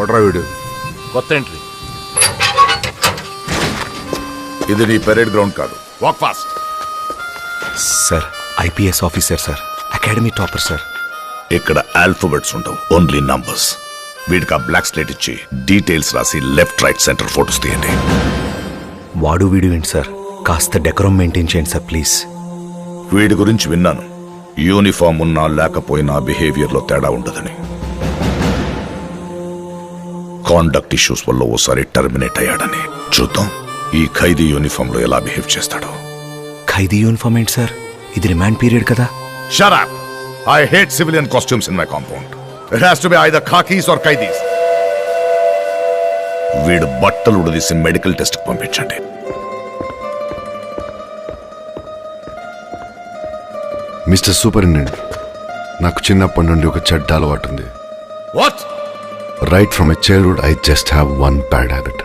ఓడరా వీడు. కొత్త ఎంట్రీ. ఇది నీ పెరేడ్ గ్రౌండ్ కాదు. Walk fast. Sir IPS officer sir, academy topper sir. ఇక్కడ ఆల్ఫాబెట్స్ ఉండవు, ఓన్లీ నంబర్స్. వీడికి ఆ బ్లాక్ స్లేట్ ఇచ్చి డీటెయిల్స్ రాసి లెఫ్ట్ రైట్ సెంటర్ ఫోటోస్ తీయండి. వాడు వీడు ఏంటి సార్, కాస్త డెకరం మెయింటైన్ చేయండి సార్ ప్లీజ్. వీడి గురించి విన్నాను, యూనిఫామ్ ఉన్నా లేకపోయినా బిహేవియర్ లో తేడా ఉండదని. కాండక్ట్ ఇష్యూస్ వల్ల ఓసారి టర్మినేట్ అయ్యాడని. చూద్దాం ఈ ఖైదీ యూనిఫామ్ లో ఎలా బిహేవ్ చేస్తాడో. ఖైదీ యూనిఫామ్ ఏంటి సార్, ఇది రిమాండ్ పీరియడ్ కదా. Shut up! I hate civilian costumes in my compound. It has to be either khakis or qaidis. వీడు బట్టలు ఉడదీసి మెడికల్ టెస్ట్ పంపించండి. మిస్టర్ సూపరింటెండెంట్, నాకు చిన్నప్పటి నుండి ఒక చెడ్డ అలవాటు ఉంది. What? Right from my childhood, I just have one bad habit.